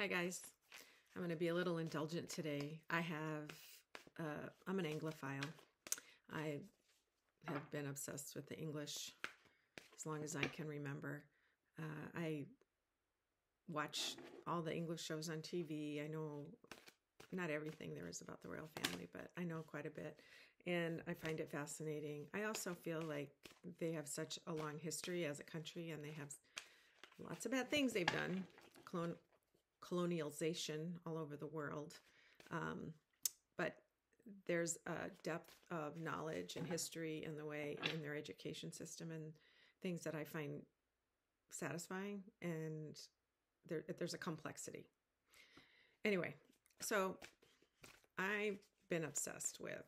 Hi guys, I'm going to be a little indulgent today. I'm an Anglophile. I have been obsessed with the English as long as I can remember. I watch all the English shows on TV. I know not everything there is about the royal family, but I know quite a bit, and I find it fascinating. I also feel like they have such a long history as a country, and they have lots of bad things they've done. Colonialization all over the world. But there's a depth of knowledge and history in the way in their education system and things that I find satisfying, and there's a complexity. Anyway, so I've been obsessed with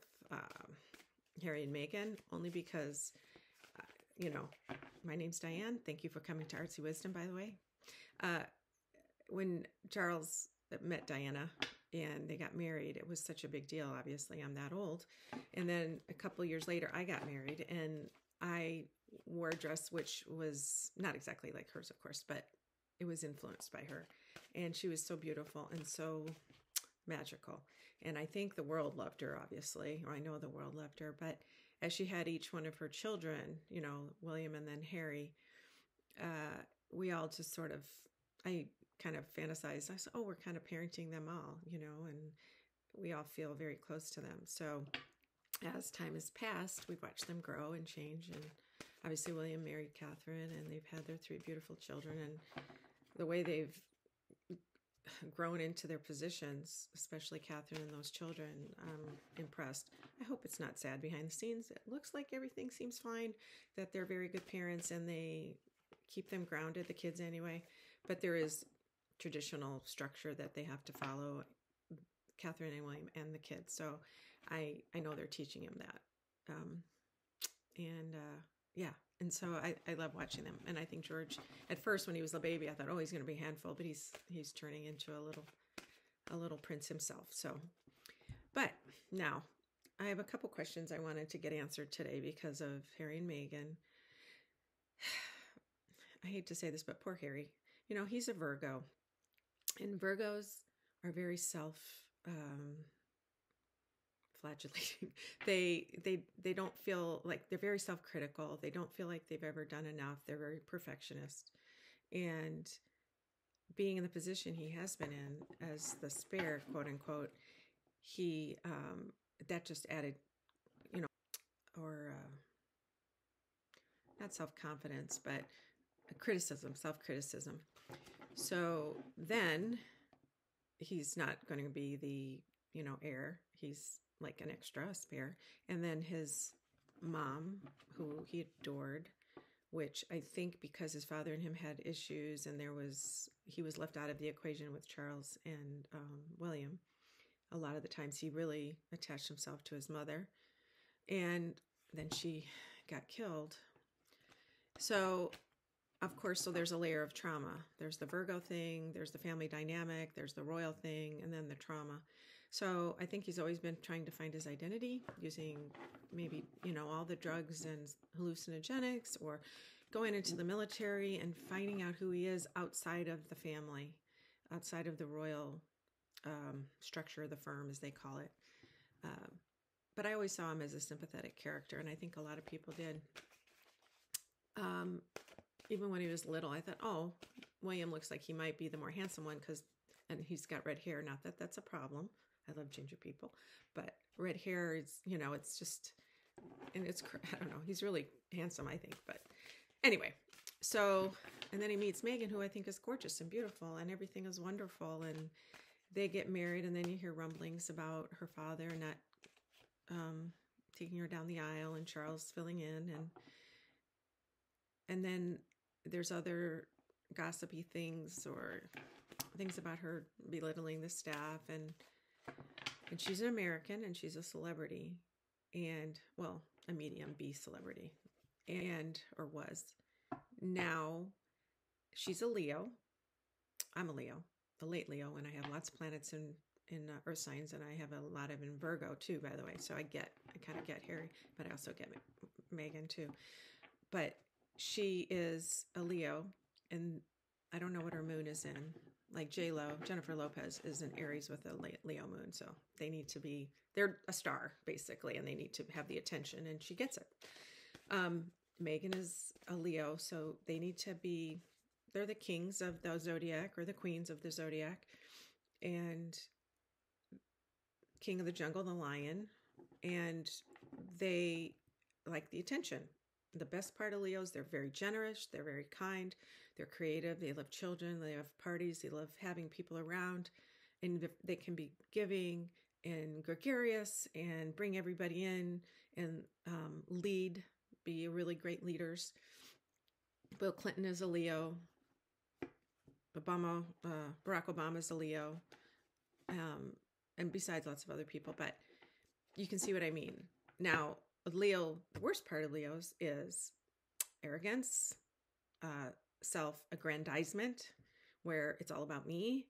Harry and Meghan only because, my name's Diane. Thank you for coming to Artsy Wisdom, by the way. When Charles met Diana and they got married, it was such a big deal. Obviously, I'm that old. And then a couple of years later, I got married, and I wore a dress which was not exactly like hers, of course, but it was influenced by her. And she was so beautiful and so magical. And I think the world loved her, obviously, or I know the world loved her. But as she had each one of her children, William and then Harry, we all just I kind of fantasized. I said, oh, we're kind of parenting them all, and we all feel very close to them. So as time has passed, we've watched them grow and change. And obviously William married Catherine, and they've had their 3 beautiful children. And the way they've grown into their positions, especially Catherine and those children, I'm impressed. I hope it's not sad behind the scenes. It looks like everything seems fine, that they're very good parents, and they keep them grounded, the kids anyway. But there is traditional structure that they have to follow, Catherine and William and the kids. So I know they're teaching him that. And so I love watching them. And I think George, at first when he was a baby, I thought, oh, he's going to be a handful, but he's turning into a little prince himself. So, but now I have a couple questions I wanted to get answered today because of Harry and Meghan. I hate to say this, but poor Harry, he's a Virgo, and Virgos are very flagellating. They don't feel like, they're very self-critical. They don't feel like they've ever done enough. They're very perfectionist. And being in the position he has been in as the spare, quote unquote, that just added, not self-confidence, but self-criticism. So then he's not going to be the, heir. He's like an extra spare. And then his mom, who he adored, which I think because his father and him had issues, and he was left out of the equation with Charles and William. A lot of the times he really attached himself to his mother, and then she got killed. So of course, so there's a layer of trauma. There's the Virgo thing, there's the family dynamic, there's the royal thing, and then the trauma. So I think he's always been trying to find his identity using maybe, all the drugs and hallucinogenics, or going into the military and finding out who he is outside of the family, outside of the royal structure of the firm, as they call it. But I always saw him as a sympathetic character, and I think a lot of people did. Even when he was little, I thought, oh, William looks like he might be the more handsome one and he's got red hair. Not that that's a problem. I love ginger people, but red hair is, it's just, and I don't know, he's really handsome, I think. But anyway, so, and then he meets Meghan, who I think is gorgeous and beautiful, and everything is wonderful. And they get married, and then you hear rumblings about her father not taking her down the aisle, and Charles filling in, and then there's other gossipy things, or things about her belittling the staff, and she's an American, and she's a celebrity, and, well, a medium B celebrity, or was. Now she's a Leo. I'm a Leo, a late Leo, and I have lots of planets in earth signs, and I have a lot of in Virgo too, by the way. So I kind of get Harry, but I also get Meghan too. But she is a Leo, and I don't know what her moon is in. Like J-Lo, Jennifer Lopez is an Aries with a Leo moon. So they need to be, they're a star basically, and they need to have the attention, and she gets it. Meghan is a Leo, so they need to be, they're the kings of the zodiac or the queens of the zodiac, and king of the jungle, the lion, and they like the attention. The best part of Leos, they're very generous, they're very kind, they're creative, they love children, they have parties, they love having people around, and they can be giving and gregarious and bring everybody in and lead, be really great leaders. Bill Clinton is a Leo. Barack Obama is a Leo. And besides lots of other people, but you can see what I mean. Now, Leo, the worst part of Leos is arrogance, self-aggrandizement, where it's all about me,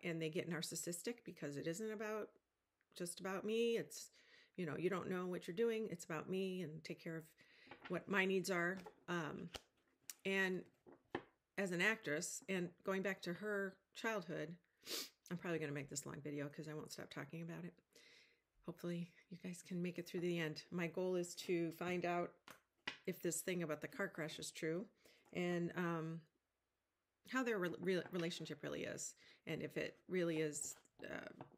and they get narcissistic because it isn't just about me. It's, you don't know what you're doing. It's about me, and take care of what my needs are. And as an actress, and going back to her childhood, I'm probably going to make this long video because I won't stop talking about it. Hopefully you guys can make it through the end. My goal is to find out if this thing about the car crash is true, and how their relationship really is, and if it really is,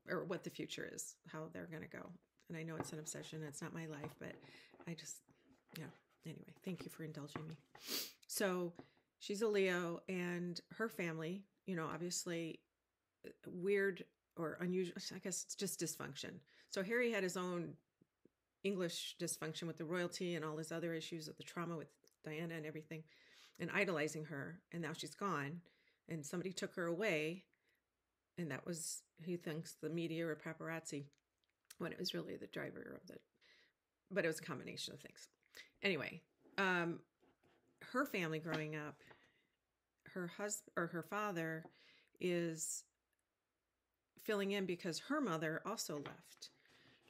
or what the future is, how they're going to go. And I know it's an obsession. It's not my life, but I just, anyway, thank you for indulging me. So she's a Leo, and her family, obviously weird or unusual, I guess it's just dysfunction. So Harry had his own English dysfunction with the royalty and all his other issues of the trauma with Diana and everything, and idolizing her. And now she's gone, and somebody took her away. And that was, he thinks, the media or paparazzi, when it was really the driver of but it was a combination of things. Anyway, her family growing up, her husband or her father is filling in because her mother also left.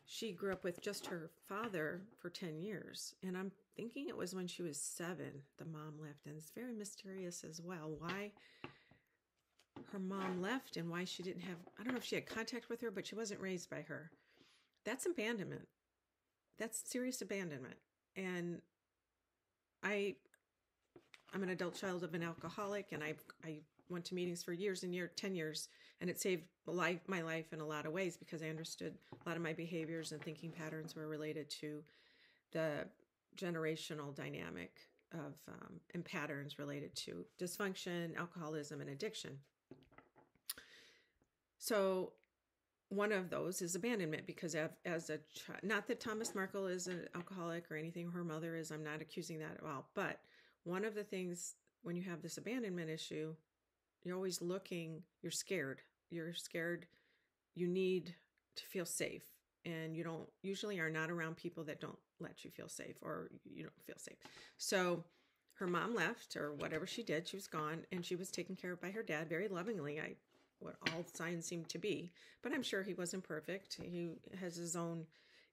She grew up with just her father for 10 years. And I'm thinking it was when she was 7, the mom left. And it's very mysterious as well why her mom left and why she didn't have, I don't know if she had contact with her, but she wasn't raised by her. That's abandonment. That's serious abandonment. And I'm an adult child of an alcoholic, and I went to meetings for years and 10 years, and it saved my life in a lot of ways because I understood a lot of my behaviors and thinking patterns were related to the generational dynamic of and patterns related to dysfunction, alcoholism, and addiction. So one of those is abandonment, because as a child, not that Thomas Markle is an alcoholic or anything, her mother is, I'm not accusing that at all, but one of the things when you have this abandonment issue, you're always looking, you're scared, you need to feel safe, and you don't usually are not around people that don't let you feel safe, or you don't feel safe. So her mom left, or whatever she did, she was gone, and she was taken care of by her dad very lovingly, what all signs seem to be, but I'm sure he wasn't perfect. He has his own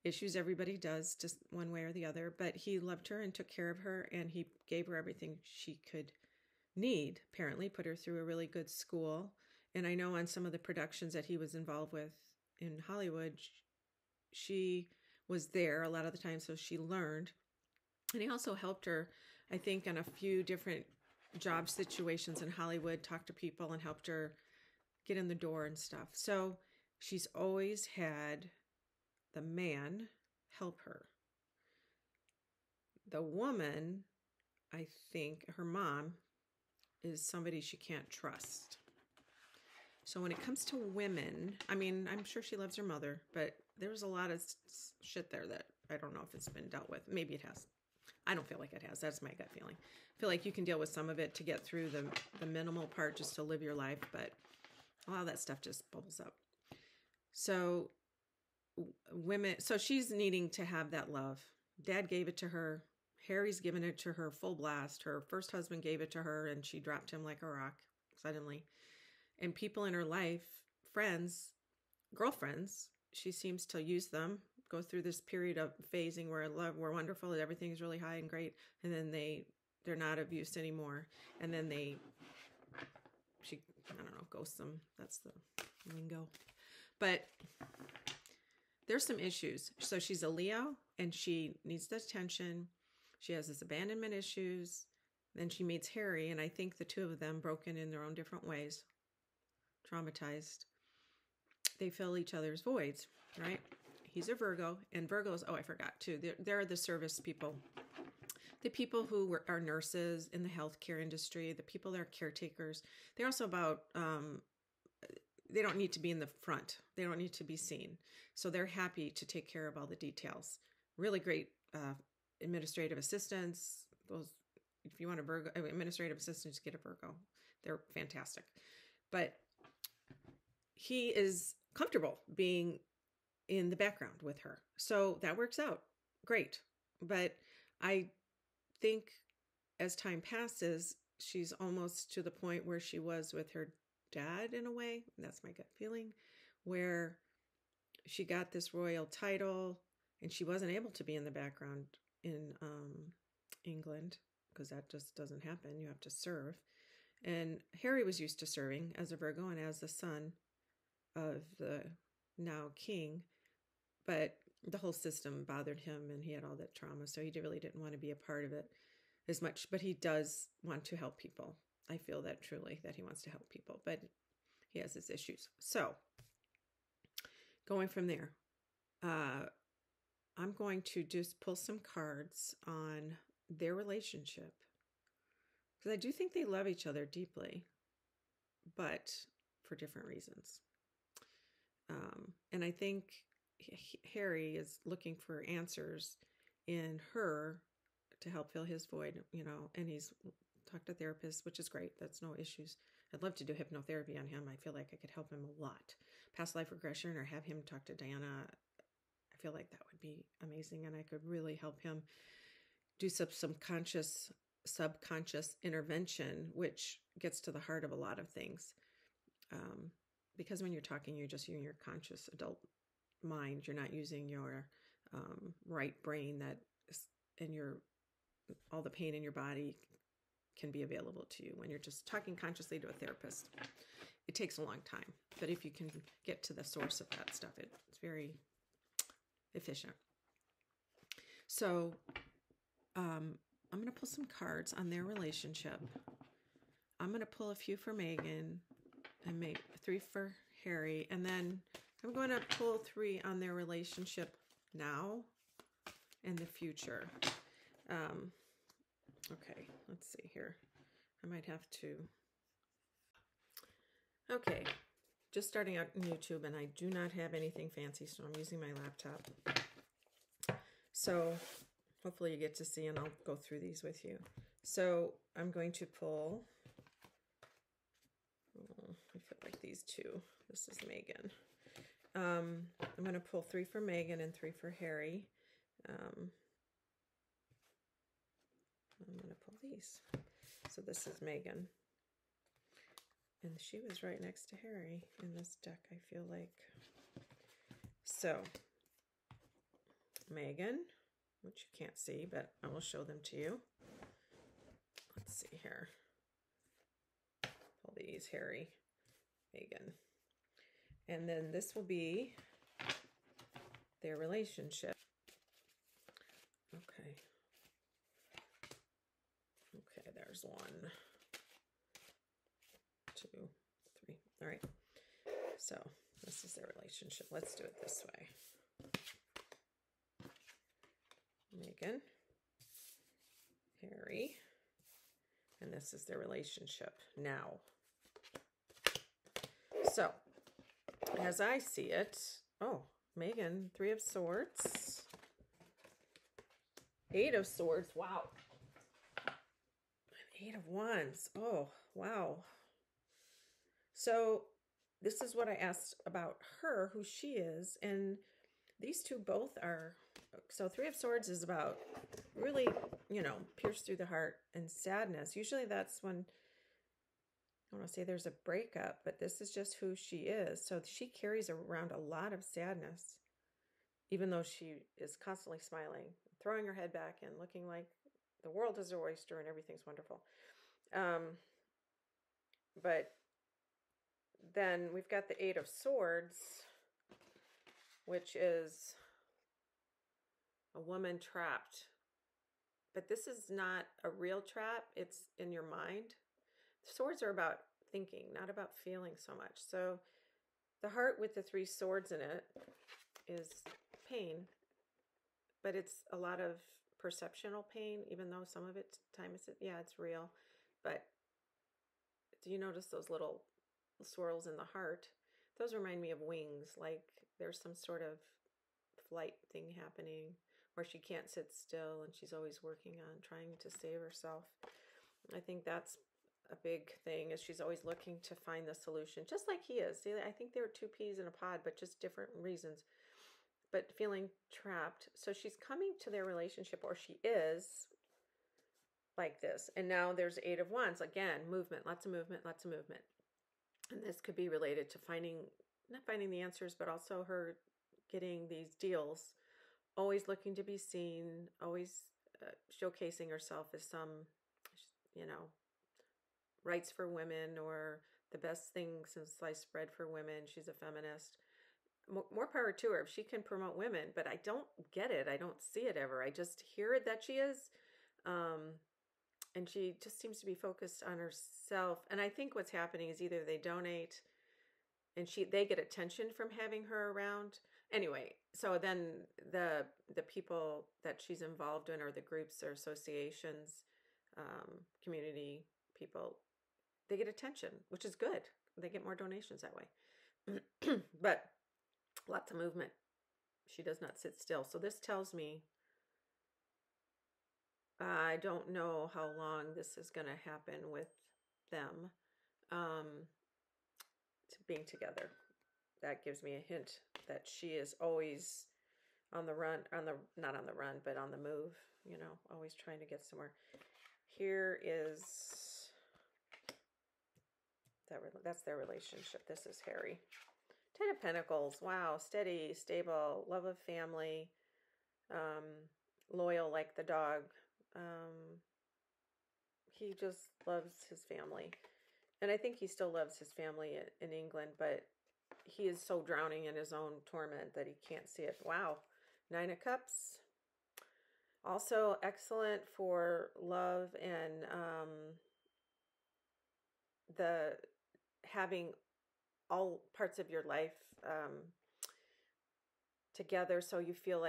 issues. Everybody does, just one way or the other, but he loved her and took care of her, and he gave her everything she could need, apparently, put her through a really good school. And I know on some of the productions that he was involved with in Hollywood, she was there a lot of the time, so she learned. And he also helped her, I think, on a few different job situations in Hollywood, talked to people and helped her get in the door and stuff. So she's always had the man help her. The woman, I think, her mom, is somebody she can't trust. So when it comes to women, I mean, I'm sure she loves her mother, but there's a lot of shit there that I don't know if it's been dealt with. Maybe it has. I don't feel like it has. That's my gut feeling. I feel like you can deal with some of it to get through the minimal part just to live your life, but a lot of that stuff just bubbles up. So women, so she's needing to have that love. Dad gave it to her. Harry's given it to her full blast. Her first husband gave it to her, and she dropped him like a rock suddenly. And people in her life, friends, girlfriends, she seems to use them, go through this period of phasing where love, we're wonderful, everything's really high and great, and then they're not of use anymore. And then she I don't know, ghost them. That's the lingo. But there's some issues. So she's a Leo and she needs the attention. She has this abandonment issues. Then she meets Harry, and I think the two of them, broken in their own different ways, traumatized, they fill each other's voids, right? He's a Virgo, and Virgos, oh, I forgot too, they're the service people. The people who are nurses in the healthcare industry, the people that are caretakers. They're also about, they don't need to be in the front. They don't need to be seen. So they're happy to take care of all the details. Really great administrative assistants. Those, if you want a Virgo, administrative assistants, get a Virgo. They're fantastic. But he is comfortable being in the background with her. So that works out great. But I think as time passes, she's almost to the point where she was with her dad in a way. That's my gut feeling, where she got this royal title and she wasn't able to be in the background in England, because that just doesn't happen. You have to serve. And Harry was used to serving as a Virgo and as the son of the now king, but the whole system bothered him and he had all that trauma, so he really didn't want to be a part of it as much. But he does want to help people. I feel that truly, that he wants to help people, but he has his issues. So going from there, I'm going to just pull some cards on their relationship, because I do think they love each other deeply, but for different reasons. And I think Harry is looking for answers in her to help fill his void, and he's talked to therapists, which is great. That's no issues. I'd love to do hypnotherapy on him. I feel like I could help him a lot. Past life regression, or have him talk to Diana. I feel like that would be amazing, and I could really help him do some subconscious intervention, which gets to the heart of a lot of things. Because when you're talking, you're just using your conscious adult mind. You're not using your right brain, that is, and all the pain in your body can be available to you when you're just talking consciously to a therapist. It takes a long time, but if you can get to the source of that stuff, it's very efficient. So I'm going to pull some cards on their relationship. I'm going to pull a few for Meghan and maybe 3 for Harry, and then I'm going to pull 3 on their relationship now and the future. Okay, let's see here. I might have to. Okay, just starting out in YouTube, and I do not have anything fancy, so I'm using my laptop. So hopefully you get to see, and I'll go through these with you. So I'm going to pull, I feel like these two. This is Meghan. I'm going to pull 3 for Meghan and 3 for Harry. I'm going to pull these. So this is Meghan. And she was right next to Harry in this deck, I feel like. So, Meghan, which you can't see, but I will show them to you. Let's see here. Pull these, Harry, Meghan. And then this will be their relationship. Okay. Okay, there's 1, 2, 3. All right. So this is their relationship. Let's do it this way. Meghan, Harry, and this is their relationship now. So, as I see it, oh, Meghan, 3 of Swords, 8 of Swords, wow. 8 of Wands, oh, wow. So, this is what I asked about her, who she is, and these two both are, so 3 of Swords is about really, pierce through the heart and sadness. Usually that's when, I don't want to say there's a breakup, but this is just who she is. So she carries around a lot of sadness, even though she is constantly smiling, throwing her head back and looking like the world is her oyster and everything's wonderful. But then we've got the Eight of Swords, which is a woman trapped. But this is not a real trap. It's in your mind. Swords are about thinking, not about feeling so much. So the heart with the 3 swords in it is pain, but it's a lot of perceptual pain, even though some of it times it's real. But do you notice those little swirls in the heart? Those remind me of wings, like there's some sort of flight thing happening where she can't sit still and she's always working on trying to save herself. I think that's a big thing, is she's always looking to find the solution, just like he is. See, I think they were 2 peas in a pod, but just different reasons. But feeling trapped. So she's coming to their relationship, or she is, like this. And now there's 8 of Wands. Again, movement, lots of movement, lots of movement. And this could be related to not finding the answers, but also her getting these deals, always looking to be seen, always showcasing herself as some, rights for women, or the best thing since sliced bread for women. She's a feminist. More power to her if she can promote women, but I don't get it. I don't see it ever. I just hear it that she is. And she just seems to be focused on herself. And I think what's happening is either they donate and they get attention from having her around. Anyway, so then the people that she's involved in, or the groups or associations, community people, they get attention, which is good. They get more donations that way. But lots of movement. She does not sit still. So this tells me, I don't know how long this is going to happen with them being together. That gives me a hint that she is always on the run, not on the run, but on the move, always trying to get somewhere. Here is that's their relationship. This is Harry. 10 of Pentacles. Wow. Steady, stable, love of family, loyal like the dog. He just loves his family. And I think he still loves his family in England, but he is so drowning in his own torment that he can't see it. Wow. 9 of Cups. Also excellent for love and the having all parts of your life together, so you feel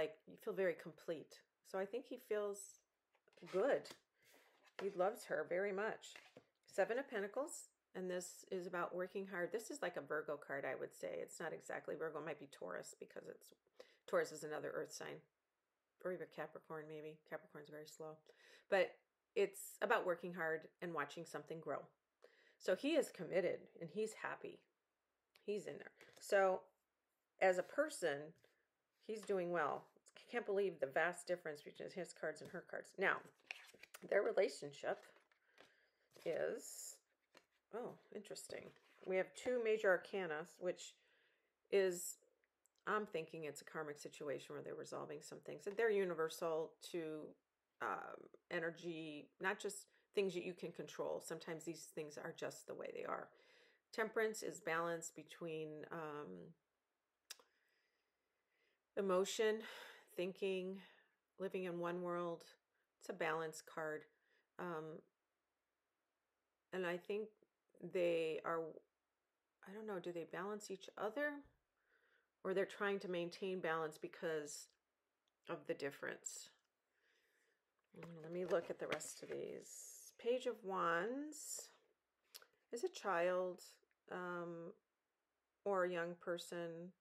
very complete. So I think he feels good. He loves her very much. 7 of Pentacles, and this is about working hard. This is like a Virgo card, I would say. It's not exactly Virgo. It might be Taurus, because Taurus is another earth sign, or even Capricorn maybe. Capricorn's very slow. But it's about working hard and watching something grow. So he is committed and he's happy. He's in there. So as a person, he's doing well. I can't believe the vast difference between his cards and her cards. Now, their relationship is, interesting. We have 2 major arcana, which is, I'm thinking it's a karmic situation where they're resolving some things. And they're universal to energy, not just things that you can control. Sometimes these things are just the way they are. Temperance is balance between emotion, thinking, living in one world. It's a balance card. And I think they are, I don't know, do they balance each other? Or they're trying to maintain balance because of the difference. Let me look at the rest of these. Page of Wands is a child or a young person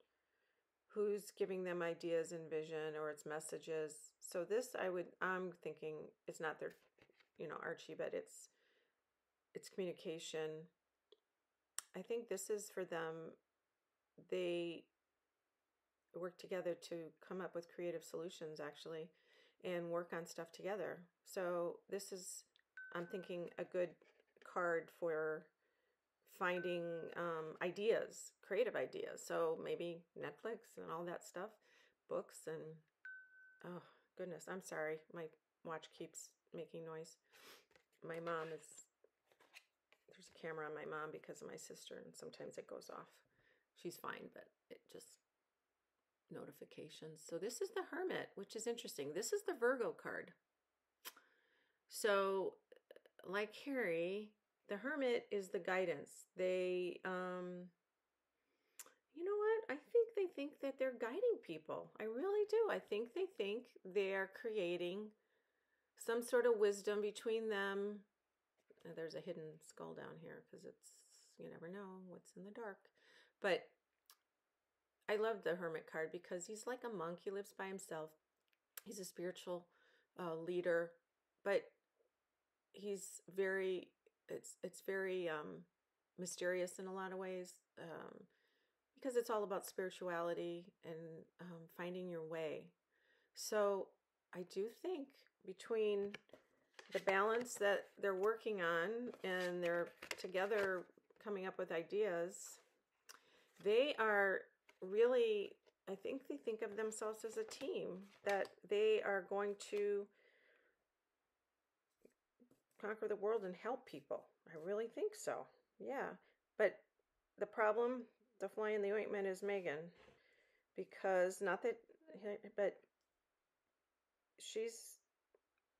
who's giving them ideas and vision, or it's messages. So this I'm thinking it's not their, Archie, but it's communication. I think this is for them. They work together to come up with creative solutions, actually, and work on stuff together. So this is, I'm thinking, a good card for finding ideas, creative ideas. So maybe Netflix and all that stuff, books, and oh goodness, I'm sorry, my watch keeps making noise. My mom is, there's a camera on my mom because of my sister, and sometimes it goes off. She's fine, but it just notifications. So this is the Hermit, which is interesting. This is the Virgo card. So like Harry, the Hermit is the guidance. They, you know what? I think they think that they're guiding people. I really do. I think they think they're creating some sort of wisdom between them. And there's a hidden skull down here because you never know what's in the dark. But I love the Hermit card because he's like a monk. He lives by himself. He's a spiritual leader, but he's very, it's very mysterious in a lot of ways, because it's all about spirituality and finding your way. So I do think between the balance that they're working on and they're together coming up with ideas, they are really, I think they think of themselves as a team, that they are going to conquer the world and help people. I really think so. Yeah. But the problem, the fly in the ointment, is Meghan. Because but she's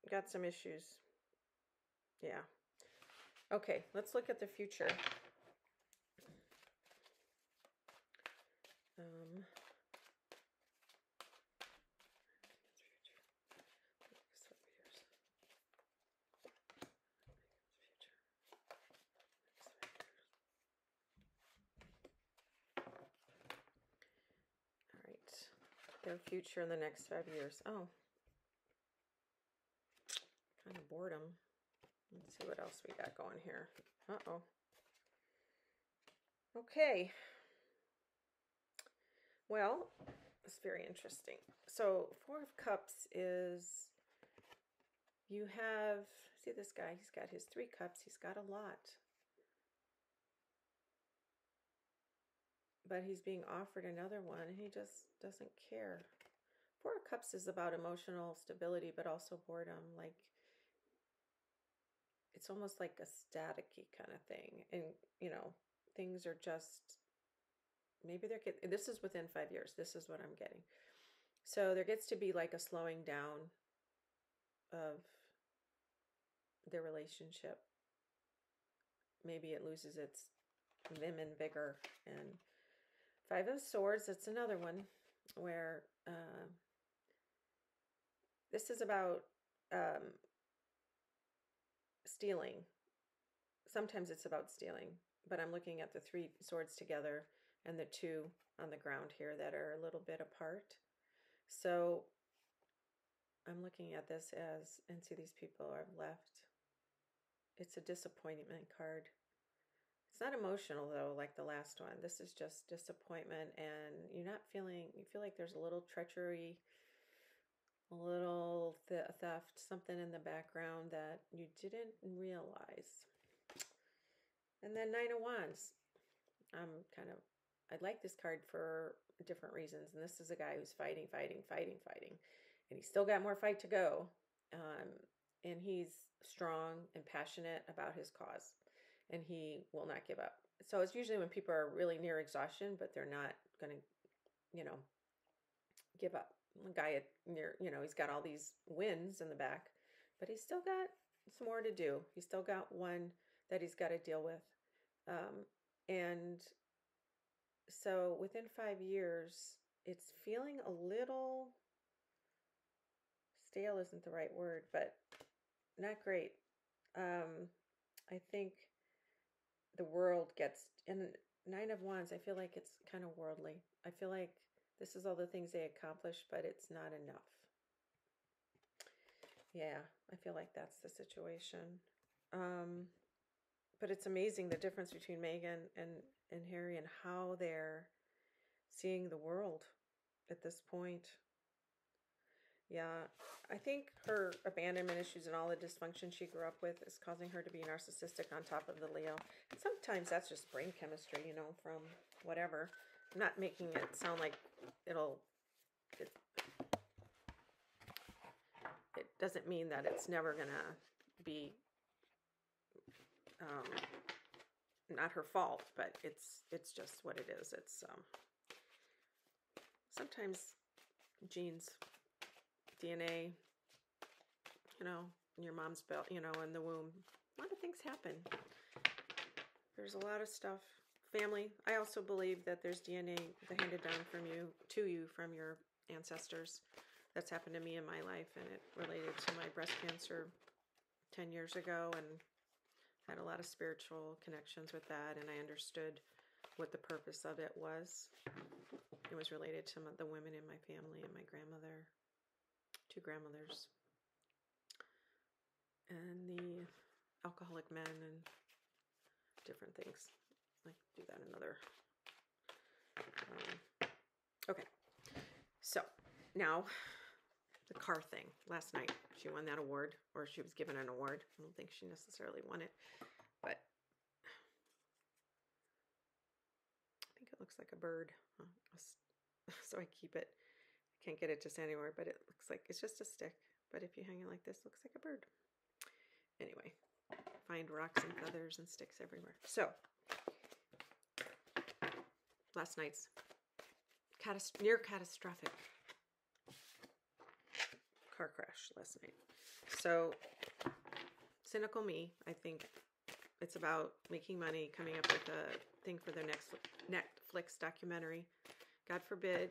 got some issues. Yeah. Okay, let's look at the future. Their future in the next 5 years. Oh, kind of boredom. Let's see what else we got going here. Uh-oh. Okay. Well, it's very interesting. So 4 of Cups is, you have, see this guy, he's got his 3 cups. He's got a lot. But he's being offered another one, and he just doesn't care. 4 of Cups is about emotional stability, but also boredom. Like, it's almost like a staticky kind of thing. And, you know, things are just, maybe this is within 5 years. This is what I'm getting. So there gets to be like a slowing down of their relationship. Maybe it loses its vim and vigor. And 5 of Swords, that's another one where this is about stealing. Sometimes it's about stealing, but I'm looking at the 3 swords together and the 2 on the ground here that are a little bit apart. So I'm looking at this as, and see these people are left. It's a disappointment card. It's not emotional though, like the last one. This is just disappointment, and you're not feeling, you feel like there's a little treachery, a little theft, something in the background that you didn't realize. And then 9 of Wands. I like this card for different reasons. And this is a guy who's fighting. And he's still got more fight to go. And he's strong and passionate about his cause. And he will not give up. So it's usually when people are really near exhaustion, but they're not going to, you know, give up. The guy he's got all these wins in the back, but he's still got some more to do. He's still got one that he's got to deal with. And so within 5 years, it's feeling a little stale, isn't the right word, but not great. I think the world gets, and 9 of Wands, I feel like it's kind of worldly. I feel like this is all the things they accomplished, but it's not enough. Yeah, I feel like that's the situation. But it's amazing the difference between Meghan and Harry and how they're seeing the world at this point. Yeah, I think her abandonment issues and all the dysfunction she grew up with is causing her to be narcissistic on top of the Leo. And sometimes that's just brain chemistry, you know, from whatever. I'm not making it sound like it doesn't mean that it's never going to be not her fault, but it's just what it is. It's sometimes genes, DNA, in your mom's belly, in the womb. A lot of things happen. There's a lot of stuff. Family. I also believe that there's DNA handed down from you to you from your ancestors. That's happened to me in my life, and it related to my breast cancer 10 years ago, and had a lot of spiritual connections with that, and I understood what the purpose of it was. It was related to the women in my family and my grandmother, 2 grandmothers, and the alcoholic men and different things. I can do that another. Okay, so now the car thing. Last night she won that award, or she was given an award. I don't think she necessarily won it, but I think it looks like a bird. So I keep it. I can't get it to stand anywhere, but it looks like it's just a stick. But if you hang it like this, it looks like a bird. Anyway, find rocks and feathers and sticks everywhere. So last night's near catastrophic car crash last night. So cynical me, I think it's about making money, coming up with a thing for their next Netflix documentary. God forbid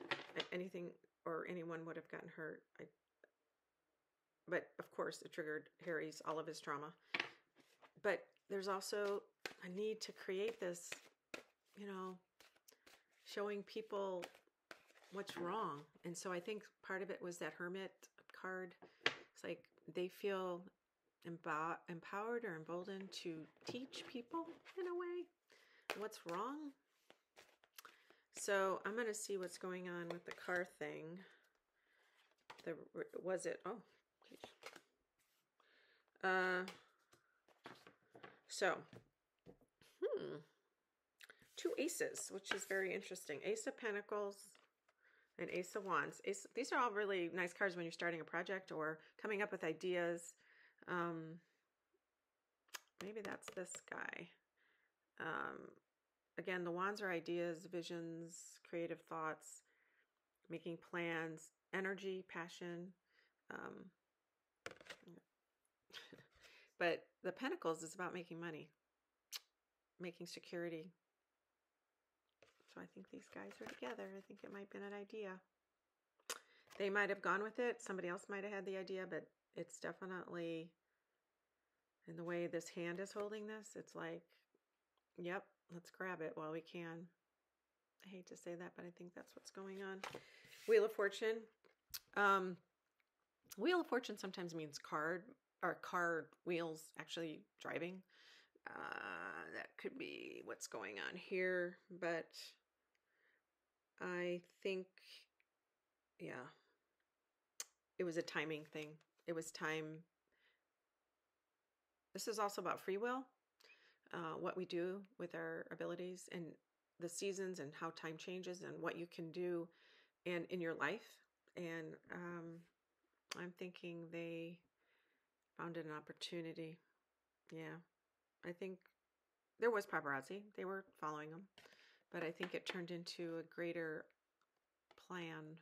anything or anyone would have gotten hurt. But of course it triggered all of his trauma. But there's also a need to create this, showing people what's wrong. And so I think part of it was that hermit card. It's like they feel empowered or emboldened to teach people in a way what's wrong. So I'm going to see what's going on with the car thing. So 2 aces, which is very interesting. Ace of Pentacles and Ace of Wands. These are all really nice cards when you're starting a project or coming up with ideas. Maybe that's this guy. Again, the wands are ideas, visions, creative thoughts, making plans, energy, passion. But the pentacles is about making money, making security. So I think these guys are together. I think it might have been an idea. They might have gone with it. Somebody else might have had the idea, but it's definitely, in the way this hand is holding this, it's like, yep, let's grab it while we can. I hate to say that, but I think that's what's going on. Wheel of Fortune. Wheel of Fortune sometimes means car wheels actually driving. That could be what's going on here, but I think, yeah, it was a timing thing. It was time. This is also about free will, what we do with our abilities and the seasons and how time changes and what you can do in your life. And I'm thinking they found an opportunity. Yeah, I think there was paparazzi. They were following them. But I think it turned into a greater plan,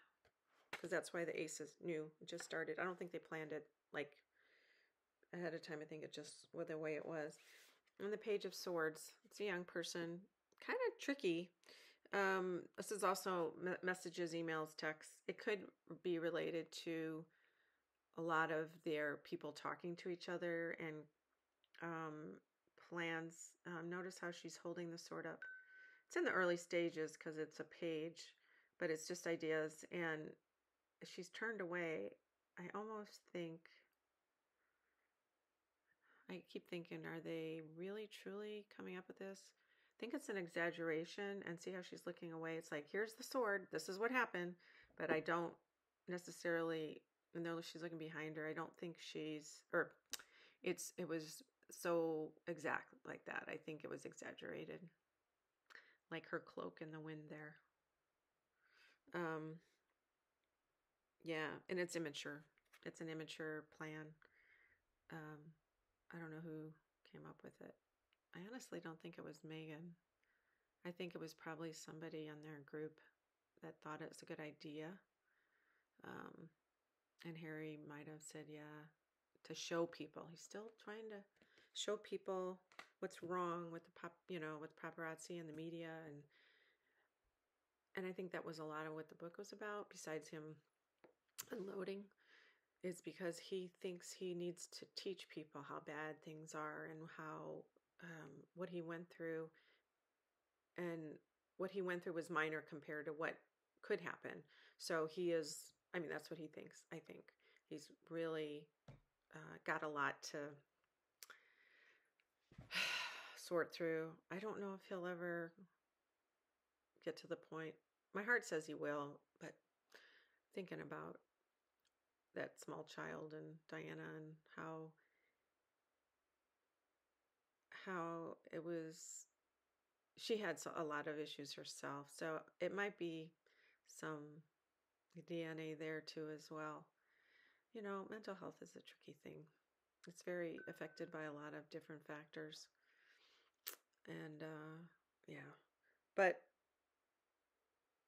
because that's why the ace is new. It just started. I don't think they planned it like ahead of time. I think it just was the way it was. And the Page of Swords. It's a young person. Kind of tricky. This is also messages, emails, texts. It could be related to a lot of their people talking to each other and plans. Notice how she's holding the sword up. It's in the early stages because it's a page, but it's just ideas. And she's turned away. I almost think, I keep thinking, are they really, truly coming up with this? I think it's an exaggeration. And see how she's looking away. It's like, here's the sword. This is what happened. But I don't necessarily, and though she's looking behind her, I don't think it was so exact like that. I think it was exaggerated. Like her cloak in the wind there. Yeah, and it's immature. It's an immature plan. I don't know who came up with it. I honestly don't think it was Meghan. I think it was probably somebody on their group that thought it was a good idea. And Harry might have said, yeah, to show people. He's still trying to show people what's wrong with with paparazzi and the media, and I think that was a lot of what the book was about. Besides him unloading, is because he thinks he needs to teach people how bad things are and how what he went through, and what he went through was minor compared to what could happen. So he is. I mean, that's what he thinks. I think he's really got a lot to sort through. I don't know if he'll ever get to the point. My heart says he will, but thinking about that small child and Diana and how it was, she had a lot of issues herself, so it might be some DNA there too as well. Mental health is a tricky thing. It's very affected by a lot of different factors, and yeah, but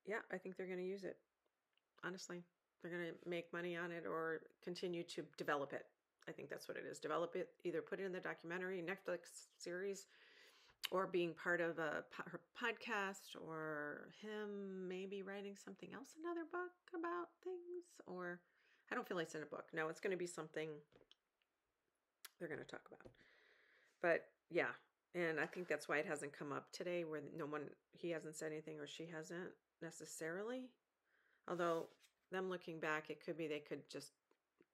yeah, I think they're going to use it. Honestly, they're going to make money on it or continue to develop it. I think that's what it is. Develop it, either put it in the documentary, Netflix series, or being part of her podcast, or him maybe writing something else, another book about things. Or I don't feel like it's in a book. No, it's going to be something they're going to talk about. But yeah, and I think that's why it hasn't come up today, where he hasn't said anything or she hasn't necessarily. Although them looking back, it could be they could just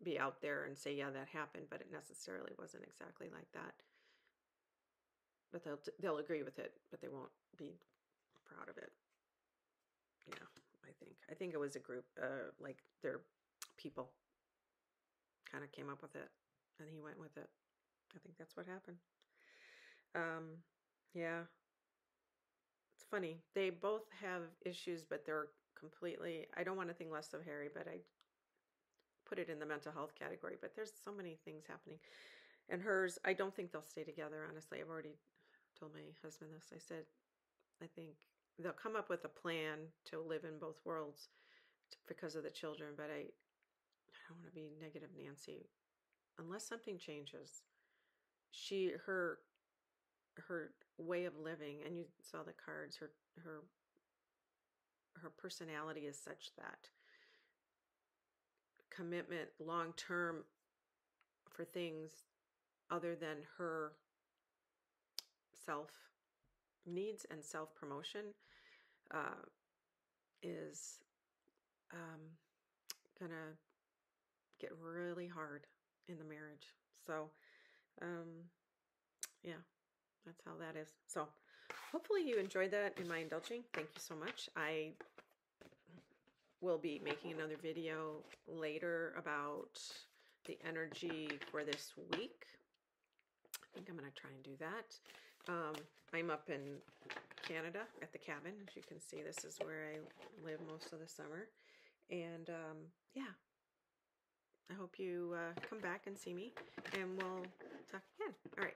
be out there and say, yeah, that happened, but it necessarily wasn't exactly like that. But they'll agree with it, but they won't be proud of it. Yeah, I think it was a group, like their people kind of came up with it, and he went with it. I think that's what happened. Yeah, it's funny. They both have issues, but they're completely. I don't want to think less of Harry, but I put it in the mental health category. But there's so many things happening, and hers. I don't think they'll stay together. Honestly, I've already told my husband this. I said, I think they'll come up with a plan to live in both worlds because of the children, but I don't want to be negative Nancy. Unless something changes, her way of living, and you saw the cards, her personality is such that commitment long term for things other than her self needs and self promotion is gonna get really hard in the marriage. So yeah, that's how that is. So hopefully you enjoyed that in my indulging. Thank you so much. I will be making another video later about the energy for this week. I think I'm going to try and do that. I'm up in Canada at the cabin. As you can see, this is where I live most of the summer. And yeah, I hope you come back and see me, and we'll talk again. All right.